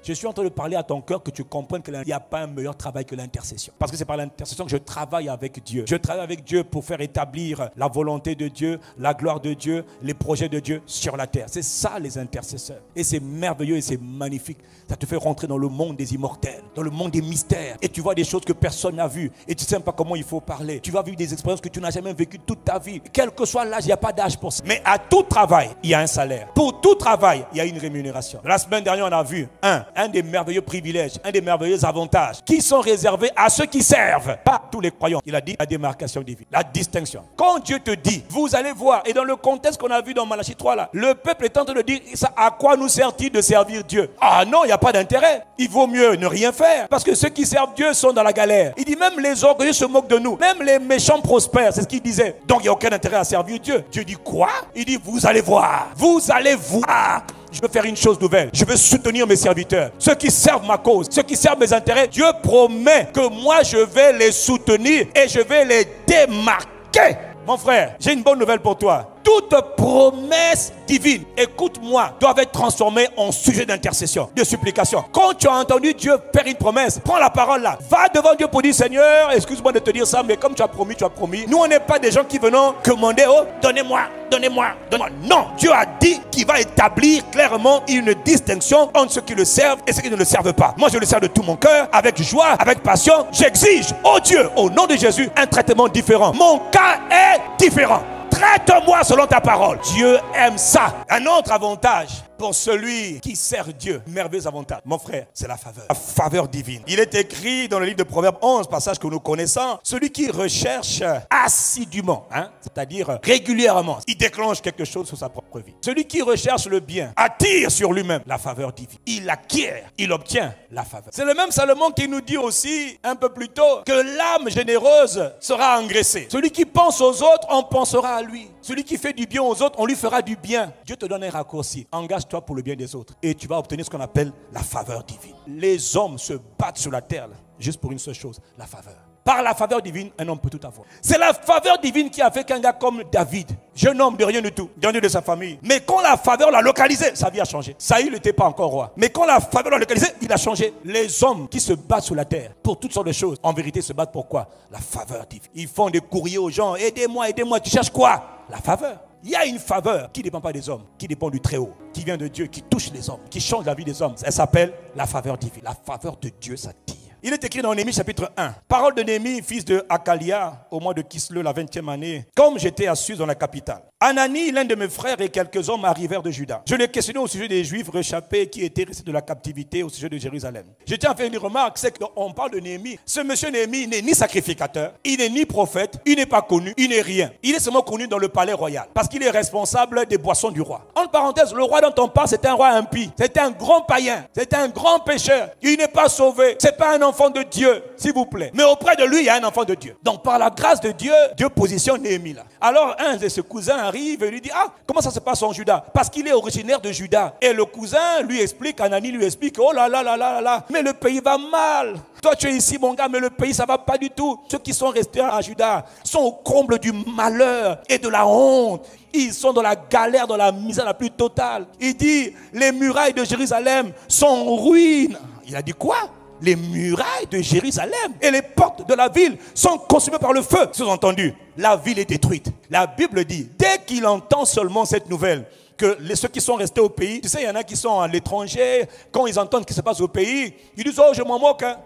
Je suis en train de parler à ton cœur que tu comprennes qu'il n'y a pas un meilleur travail que l'intercession. Parce que c'est par l'intercession que je travaille avec Dieu. Je travaille avec Dieu pour faire établir la volonté de Dieu, la gloire de Dieu, les projets de Dieu sur la terre. C'est ça les intercesseurs. Et c'est merveilleux et c'est magnifique. Ça te fait rentrer dans le monde des immortels, dans le monde des mystères. Et tu vois des choses que personne n'a vues. Et tu ne sais pas comment il faut parler. Tu vas vivre des expériences que tu n'as jamais vécues toute ta vie. Quel que soit l'âge, il n'y a pas d'âge pour ça. Mais à tout travail, il y a un salaire. Pour tout travail, il y a une rémunération. La semaine dernière, on a vu un des merveilleux privilèges, un des merveilleux avantages qui sont réservés à ceux qui servent, pas tous les croyants. Il a dit la démarcation divine, la distinction. Quand Dieu te dit, vous allez voir, et dans le contexte qu'on a vu dans Malachie 3 là, le peuple est en train de dire, ça, à quoi nous sert-il de servir Dieu? Ah non, il n'y a pas d'intérêt. Il vaut mieux ne rien faire. Parce que ceux qui servent Dieu sont dans la galère. Il dit même les orgueilleux se moquent de nous. Même les méchants prospèrent. C'est ce qu'il disait. Donc il n'y a aucun intérêt à servir Dieu. Dieu dit quoi? Il dit vous allez voir. Vous allez voir. Je veux faire une chose nouvelle. Je veux soutenir mes serviteurs. Ceux qui servent ma cause. Ceux qui servent mes intérêts. Dieu promet que moi je vais les soutenir et je vais les démarquer. Mon frère, j'ai une bonne nouvelle pour toi. Toute promesse divine, écoute-moi, doit être transformée en sujet d'intercession, de supplication. Quand tu as entendu Dieu faire une promesse, prends la parole là. Va devant Dieu pour dire Seigneur, excuse-moi de te dire ça, mais comme tu as promis, tu as promis. Nous, on n'est pas des gens qui venons commander, oh, donnez-moi, donnez-moi, donnez-moi. Non, Dieu a dit qu'il va établir clairement une distinction entre ceux qui le servent et ceux qui ne le servent pas. Moi, je le sers de tout mon cœur, avec joie, avec passion. J'exige, oh Dieu, au nom de Jésus, un traitement différent. Mon cas est différent. Traite-moi selon ta parole. Dieu aime ça. Un autre avantage pour celui qui sert Dieu, merveilleux avantage, mon frère, c'est la faveur. La faveur divine. Il est écrit dans le livre de Proverbes 11, passage que nous connaissons, celui qui recherche assidûment, c'est-à-dire régulièrement, il déclenche quelque chose sur sa propre vie. Celui qui recherche le bien attire sur lui-même la faveur divine. Il acquiert, il obtient la faveur. C'est le même Salomon qui nous dit aussi un peu plus tôt que l'âme généreuse sera engraissée. Celui qui pense aux autres, on pensera à lui. Celui qui fait du bien aux autres, on lui fera du bien. Dieu te donne un raccourci. Engage-toi pour le bien des autres. Et tu vas obtenir ce qu'on appelle la faveur divine. Les hommes se battent sur la terre là, juste pour une seule chose, la faveur. Par la faveur divine, un homme peut tout avoir. C'est la faveur divine qui a fait qu'un gars comme David, jeune homme de rien du tout, dernier de sa famille, mais quand la faveur l'a localisé, sa vie a changé. Saül n'était pas encore roi. Mais quand la faveur l'a localisé, il a changé. Les hommes qui se battent sur la terre pour toutes sortes de choses, en vérité se battent pour quoi? La faveur divine. Ils font des courriers aux gens, aidez-moi, aidez-moi. Tu cherches quoi? La faveur. Il y a une faveur qui ne dépend pas des hommes, qui dépend du Très-Haut, qui vient de Dieu, qui touche les hommes, qui change la vie des hommes. Elle s'appelle la faveur divine. La faveur de Dieu s'attire. Il est écrit dans Néhémie chapitre 1. Parole de Néhémie, fils de Hakalia, au mois de Kislev, la 20e année, comme j'étais à Suse dans la capitale. Anani, l'un de mes frères et quelques hommes arrivèrent de Juda. Je l'ai questionné au sujet des Juifs réchappés qui étaient restés de la captivité au sujet de Jérusalem. Je tiens à faire une remarque, c'est qu'on parle de Néhémie. Ce monsieur Néhémie n'est ni sacrificateur, il n'est ni prophète, il n'est pas connu, il n'est rien. Il est seulement connu dans le palais royal parce qu'il est responsable des boissons du roi. En parenthèse, le roi dont on parle, c'est un roi impie. C'est un grand païen, c'est un grand pécheur. Il n'est pas sauvé, c'est pas un enfant de Dieu, s'il vous plaît. Mais auprès de lui, il y a un enfant de Dieu. Donc par la grâce de Dieu, Dieu positionne Néhémie là. Alors un de ses cousins arrive et lui dit, ah, comment ça se passe en Juda? Parce qu'il est originaire de Juda. Et le cousin lui explique, Anani lui explique, oh là là là là là, mais le pays va mal. Toi tu es ici mon gars, mais le pays ça va pas du tout. Ceux qui sont restés à Juda sont au comble du malheur et de la honte. Ils sont dans la galère, dans la misère la plus totale. Il dit, les murailles de Jérusalem sont en ruine. Il a dit quoi? Les murailles de Jérusalem et les portes de la ville sont consumées par le feu. Sous-entendu, la ville est détruite. La Bible dit, dès qu'il entend seulement cette nouvelle, que ceux qui sont restés au pays, tu sais, il y en a qui sont à l'étranger, quand ils entendent ce qui se passe au pays, ils disent, oh, je m'en moque. Hein.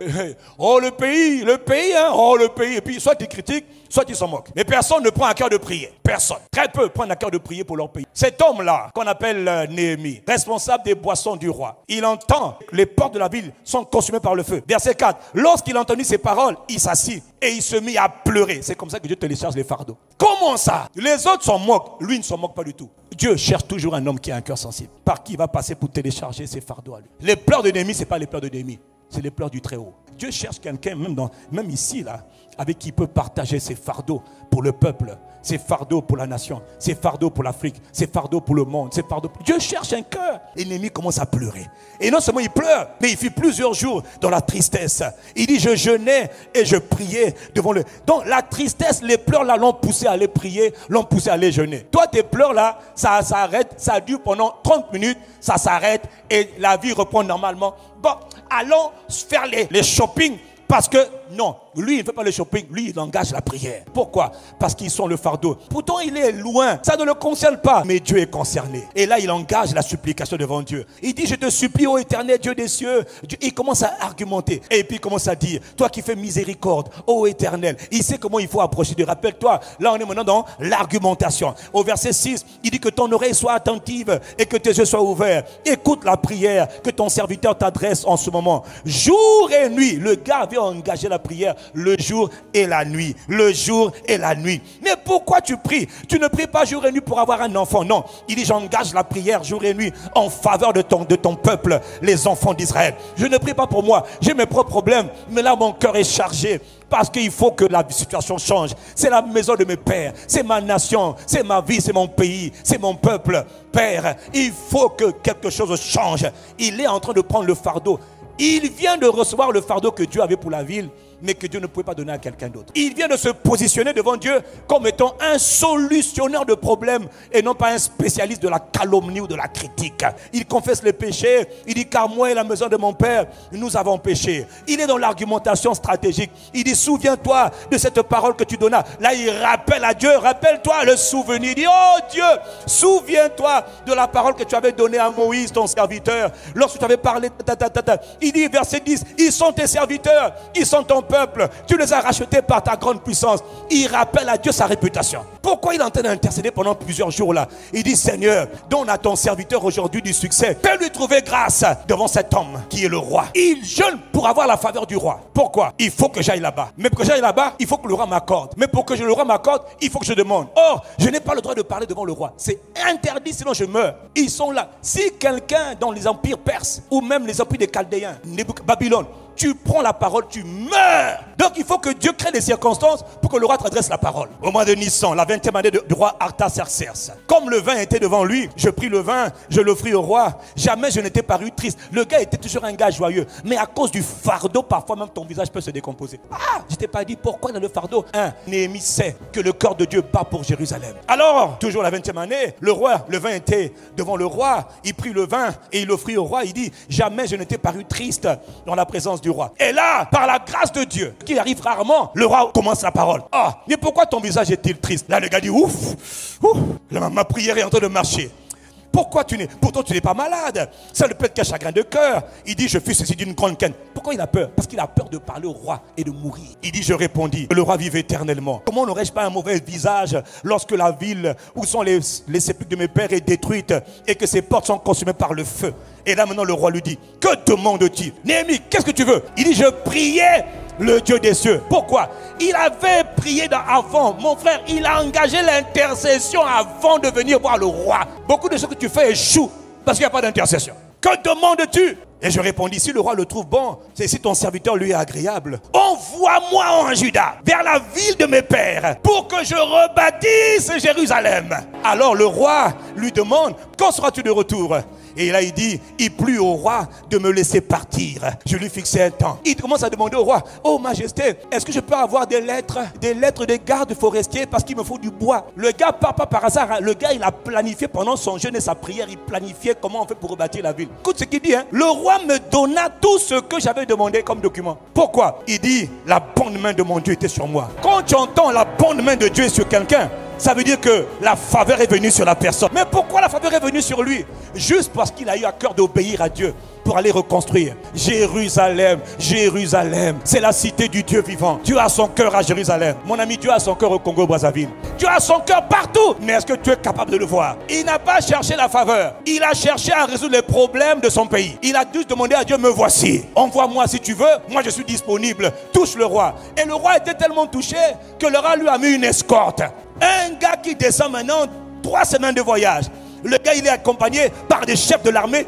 Oh, le pays, hein. Oh, le pays. Et puis, soit ils critiquent, soit ils s'en moquent. Mais personne ne prend à cœur de prier. Personne. Très peu prennent à cœur de prier pour leur pays. Cet homme-là, qu'on appelle Néhémie, responsable des boissons du roi, il entend les portes de la ville sont consumées par le feu. Verset 4. Lorsqu'il a entendu ces paroles, il s'assit et il se mit à pleurer. C'est comme ça que Dieu télécharge les fardeaux. Comment ça? Les autres s'en moquent. Lui ne s'en moque pas du tout. Dieu cherche toujours un homme qui a un cœur sensible. Par qui il va passer pour télécharger ses fardeaux à lui. Les pleurs de Néhémie, ce n'est pas les pleurs de Néhémie. C'est les pleurs du Très-Haut. Dieu cherche quelqu'un, même ici, là, avec qui il peut partager ses fardeaux pour le peuple, ses fardeaux pour la nation, ses fardeaux pour l'Afrique, ses fardeaux pour le monde, ses fardeaux. Dieu cherche un cœur. Et Néhémie commence à pleurer. Et non seulement il pleure, mais il fit plusieurs jours dans la tristesse. Il dit, je jeûnais et je priais devant le... Donc la tristesse, les pleurs là l'ont poussé à aller prier, l'ont poussé à aller jeûner. Toi, tes pleurs là, ça s'arrête, ça dure pendant 30 minutes, ça s'arrête et la vie reprend normalement. Bon, allons faire les shopping. Parce que, non, lui, il ne fait pas le shopping, lui, il engage la prière. Pourquoi? Parce qu'ils sont le fardeau. Pourtant, il est loin, ça ne le concerne pas, mais Dieu est concerné. Et là, il engage la supplication devant Dieu. Il dit, je te supplie, ô Éternel, Dieu des cieux. Il commence à argumenter. Et puis, il commence à dire, toi qui fais miséricorde, ô Éternel. Il sait comment il faut approcher Dieu. Rappelle-toi, là, on est maintenant dans l'argumentation. Au verset 6, il dit que ton oreille soit attentive et que tes yeux soient ouverts. Écoute la prière que ton serviteur t'adresse en ce moment. Jour et nuit, le gars avait engagé la prière le jour et la nuit. Le jour et la nuit. Mais pourquoi tu pries? Tu ne pries pas jour et nuit pour avoir un enfant. Non. Il dit, j'engage la prière jour et nuit en faveur de ton peuple, les enfants d'Israël. Je ne prie pas pour moi. J'ai mes propres problèmes. Mais là, mon cœur est chargé. Parce qu'il faut que la situation change. C'est la maison de mes pères. C'est ma nation. C'est ma vie. C'est mon pays. C'est mon peuple. Père, il faut que quelque chose change. Il est en train de prendre le fardeau. Il vient de recevoir le fardeau que Dieu avait pour la ville, mais que Dieu ne pouvait pas donner à quelqu'un d'autre. Il vient de se positionner devant Dieu comme étant un solutionneur de problèmes et non pas un spécialiste de la calomnie ou de la critique. Il confesse les péchés. Il dit, car moi et la maison de mon père, nous avons péché. Il est dans l'argumentation stratégique. Il dit, souviens-toi de cette parole que tu donnas. Là, il rappelle à Dieu, rappelle-toi le souvenir. Il dit, oh Dieu, souviens-toi de la parole que tu avais donnée à Moïse, ton serviteur, lorsque tu avais parlé. Il dit, verset 10, ils sont tes serviteurs, ils sont ton peuple, tu les as rachetés par ta grande puissance. Il rappelle à Dieu sa réputation. Pourquoi il est en train d'intercéder pendant plusieurs jours là? Il dit, Seigneur, donne à ton serviteur aujourd'hui du succès. Fais lui trouver grâce devant cet homme qui est le roi. Il jeûne pour avoir la faveur du roi. Pourquoi? Il faut que j'aille là-bas. Mais pour que j'aille là-bas, il faut que le roi m'accorde. Mais pour que le roi m'accorde, il faut que je demande. Or, je n'ai pas le droit de parler devant le roi. C'est interdit, sinon je meurs. Ils sont là. Si quelqu'un dans les empires perses ou même les empires des Chaldéens, Babylone, tu prends la parole, tu meurs. Donc il faut que Dieu crée des circonstances pour que le roi t'adresse la parole. Au mois de Nissan, la 20e année du roi Artaxerxès, comme le vin était devant lui, je pris le vin, je l'offris au roi. Jamais je n'étais paru triste. Le gars était toujours un gars joyeux. Mais à cause du fardeau, parfois même ton visage peut se décomposer. Ah, je t'ai pas dit pourquoi dans le fardeau. Néhémie sait que le cœur de Dieu bat pour Jérusalem. Alors, toujours la 20e année, le roi, le vin était devant le roi. Il prit le vin et il l'offrit au roi. Il dit, jamais je n'étais paru triste dans la présence du roi. Et là, par la grâce de Dieu, qui arrive rarement, le roi commence la parole. Ah, mais pourquoi ton visage est-il triste? Là, le gars dit, ouf, ma prière est en train de marcher. Pourquoi pourtant tu n'es pas malade? Ça ne peut être qu'un chagrin de cœur. Il dit, je fus saisi d'une grande peine. Pourquoi il a peur? Parce qu'il a peur de parler au roi et de mourir. Il dit, je répondis, le roi vive éternellement. Comment n'aurais-je pas un mauvais visage lorsque la ville où sont les sépulcres de mes pères est détruite et que ses portes sont consumées par le feu? Et là maintenant le roi lui dit, que demandes-tu? Néhémie, qu'est-ce que tu veux? Il dit, je priais le Dieu des cieux. Pourquoi? Il avait prié avant. Mon frère, il a engagé l'intercession avant de venir voir le roi. Beaucoup de ce que tu fais échoue parce qu'il n'y a pas d'intercession. Que demandes-tu? Et je répondis, si le roi le trouve bon, c'est si ton serviteur lui est agréable, envoie-moi en Juda, vers la ville de mes pères, pour que je rebâtisse Jérusalem. Alors le roi lui demande, quand seras-tu de retour? Et là il dit, il plut au roi de me laisser partir. Je lui fixais un temps. Il commence à demander au roi, oh majesté, est-ce que je peux avoir des lettres des gardes forestiers parce qu'il me faut du bois? Le gars part pas par hasard, hein. Le gars il a planifié pendant son jeûne et sa prière, il planifiait comment on fait pour rebâtir la ville. Écoute ce qu'il dit, hein. Le roi me donna tout ce que j'avais demandé comme document. Pourquoi? Il dit, la bonne main de mon Dieu était sur moi. Quand tu entends la bonne main de Dieu est sur quelqu'un, ça veut dire que la faveur est venue sur la personne. Mais pourquoi la faveur est venue sur lui? Juste parce qu'il a eu à cœur d'obéir à Dieu pour aller reconstruire Jérusalem. Jérusalem, c'est la cité du Dieu vivant. Dieu a son cœur à Jérusalem. Mon ami, Dieu a son cœur au Congo-Brazzaville. Dieu a son cœur partout. Mais est-ce que tu es capable de le voir? Il n'a pas cherché la faveur. Il a cherché à résoudre les problèmes de son pays. Il a dû demander à Dieu, me voici. Envoie-moi si tu veux. Moi, je suis disponible. Touche le roi. Et le roi était tellement touché que le roi lui a mis une escorte. Un gars qui descend maintenant 3 semaines de voyage. Le gars, il est accompagné par des chefs de l'armée.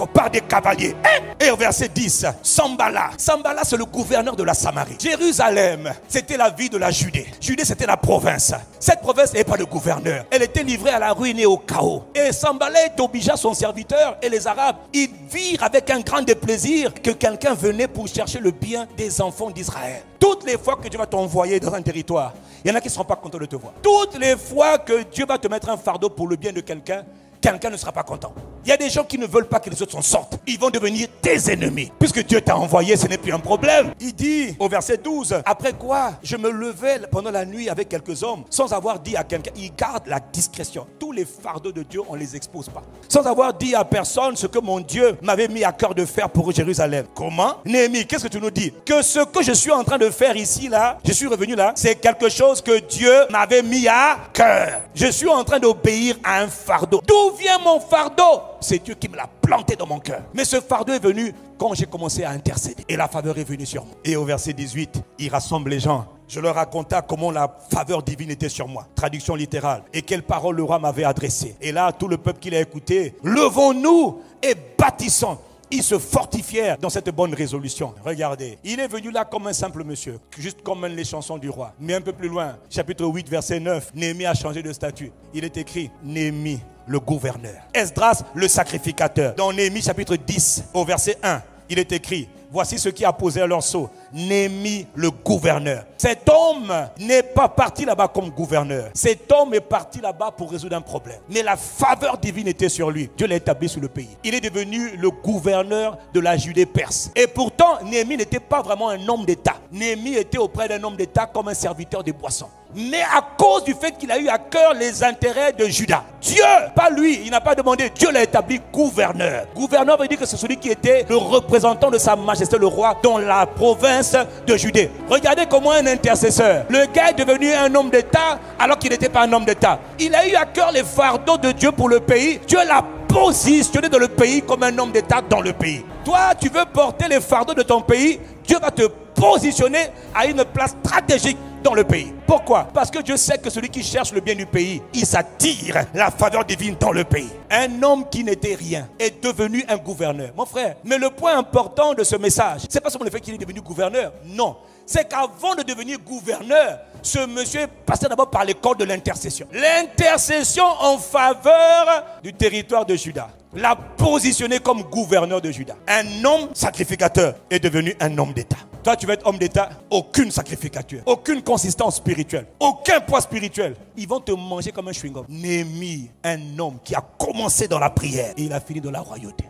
par des cavaliers. Et au verset 10, Sambala. Sambala, c'est le gouverneur de la Samarie. Jérusalem, c'était la ville de la Judée. Judée, c'était la province. Cette province n'avait pas de gouverneur. Elle était livrée à la ruine et au chaos. Et Sambala est obligé à son serviteur et les Arabes, ils virent avec un grand déplaisir que quelqu'un venait pour chercher le bien des enfants d'Israël. Toutes les fois que Dieu va t'envoyer dans un territoire, il y en a qui ne seront pas contents de te voir. Toutes les fois que Dieu va te mettre un fardeau pour le bien de quelqu'un, quelqu'un ne sera pas content. Il y a des gens qui ne veulent pas que les autres s'en sortent. Ils vont devenir tes ennemis. Puisque Dieu t'a envoyé, ce n'est plus un problème. Il dit au verset 12, après quoi je me levais pendant la nuit avec quelques hommes, sans avoir dit à quelqu'un, il garde la discrétion. Tous les fardeaux de Dieu, on ne les expose pas. Sans avoir dit à personne ce que mon Dieu m'avait mis à cœur de faire pour Jérusalem. Comment? Néhémie, qu'est-ce que tu nous dis? Que ce que je suis en train de faire ici, là, je suis revenu là, c'est quelque chose que Dieu m'avait mis à cœur. Je suis en train d'obéir à un fardeau. D'où vient mon fardeau? C'est Dieu qui me l'a planté dans mon cœur. Mais ce fardeau est venu quand j'ai commencé à intercéder. Et la faveur est venue sur moi. Et au verset 18, il rassemble les gens. Je leur raconta comment la faveur divine était sur moi. Traduction littérale. Et quelles paroles le roi m'avait adressées. Et là, tout le peuple qui l'a écouté, levons-nous et bâtissons. Ils se fortifièrent dans cette bonne résolution. Regardez, il est venu là comme un simple monsieur, juste comme les chansons du roi. Mais un peu plus loin, chapitre 8, verset 9, Néhémie a changé de statut. Il est écrit Néhémie, le gouverneur. Esdras, le sacrificateur. Dans Néhémie, chapitre 10, au verset 1, il est écrit, voici ceux qui apposaient leur sceau. Néhémie, le gouverneur. Cet homme n'est pas parti là-bas comme gouverneur. Cet homme est parti là-bas pour résoudre un problème. Mais la faveur divine était sur lui. Dieu l'a établi sur le pays. Il est devenu le gouverneur de la Judée perse. Et pourtant, Néhémie n'était pas vraiment un homme d'État. Néhémie était auprès d'un homme d'État comme un serviteur des boissons. Mais à cause du fait qu'il a eu à cœur les intérêts de Juda, Dieu, pas lui, il n'a pas demandé, Dieu l'a établi gouverneur. Gouverneur veut dire que c'est celui qui était le représentant de sa majesté le roi dans la province de Judée. Regardez comment un intercesseur, le gars est devenu un homme d'État alors qu'il n'était pas un homme d'État. Il a eu à cœur les fardeaux de Dieu pour le pays. Dieu l'a positionné dans le pays comme un homme d'État dans le pays. Toi, tu veux porter les fardeaux de ton pays, Dieu va te positionner à une place stratégique dans le pays. Pourquoi? Parce que Dieu sait que celui qui cherche le bien du pays, il s'attire la faveur divine dans le pays. Un homme qui n'était rien est devenu un gouverneur. Mon frère, mais le point important de ce message, c'est pas seulement le fait qu'il est devenu gouverneur. Non, c'est qu'avant de devenir gouverneur, ce monsieur est passé d'abord par l'école de l'intercession. L'intercession en faveur du territoire de Juda l'a positionné comme gouverneur de Juda. Un homme sacrificateur est devenu un homme d'État. Toi, tu vas être homme d'État, aucune sacrificature, aucune consistance spirituelle, aucun poids spirituel. Ils vont te manger comme un chewing-gum. Néhémie, un homme qui a commencé dans la prière et il a fini dans la royauté.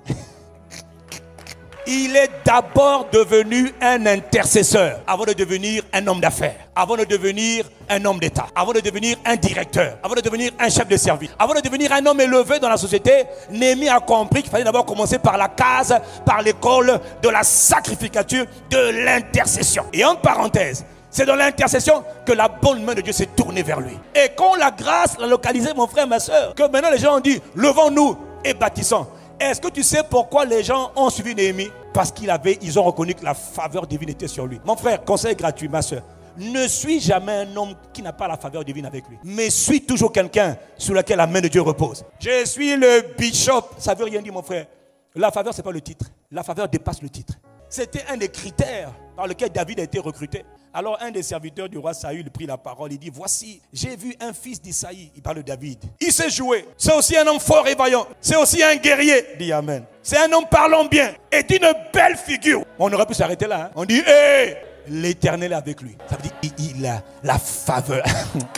Il est d'abord devenu un intercesseur avant de devenir un homme d'affaires, avant de devenir un homme d'État, avant de devenir un directeur, avant de devenir un chef de service, avant de devenir un homme élevé dans la société. Néhémie a compris qu'il fallait d'abord commencer par la case, par l'école de la sacrificature, de l'intercession. Et en parenthèse, c'est dans l'intercession que la bonne main de Dieu s'est tournée vers lui. Et quand la grâce l'a localisé, mon frère, ma soeur, que maintenant les gens ont dit, levons-nous et bâtissons. Est-ce que tu sais pourquoi les gens ont suivi Néhémie? Parce ils ont reconnu que la faveur divine était sur lui. Mon frère, conseil gratuit, ma soeur. Ne suis jamais un homme qui n'a pas la faveur divine avec lui. Mais suis toujours quelqu'un sur lequel la main de Dieu repose. Je suis le bishop. Ça ne veut rien dire, mon frère. La faveur, ce n'est pas le titre. La faveur dépasse le titre. C'était un des critères par lequel David a été recruté. Alors un des serviteurs du roi Saül prit la parole. Il dit, voici, j'ai vu un fils d'Isaïe. Il parle de David. Il sait jouer. C'est aussi un homme fort et vaillant. C'est aussi un guerrier. Dis amen. C'est un homme parlant bien et d'une belle figure. On aurait pu s'arrêter là. Hein? On dit, hé, l'Éternel est avec lui. Ça veut dire qu'il a la faveur.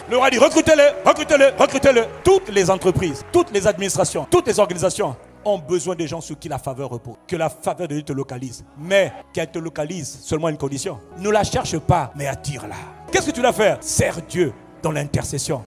Le roi dit, recrutez-le, recrutez-le, recrutez-le. Toutes les entreprises, toutes les administrations, toutes les organisations ont besoin des gens sur qui la faveur repose. Que la faveur de Dieu te localise. Mais qu'elle te localise seulement à une condition. Ne la cherche pas, mais attire-la. Qu'est-ce que tu dois faire? Sers Dieu dans l'intercession.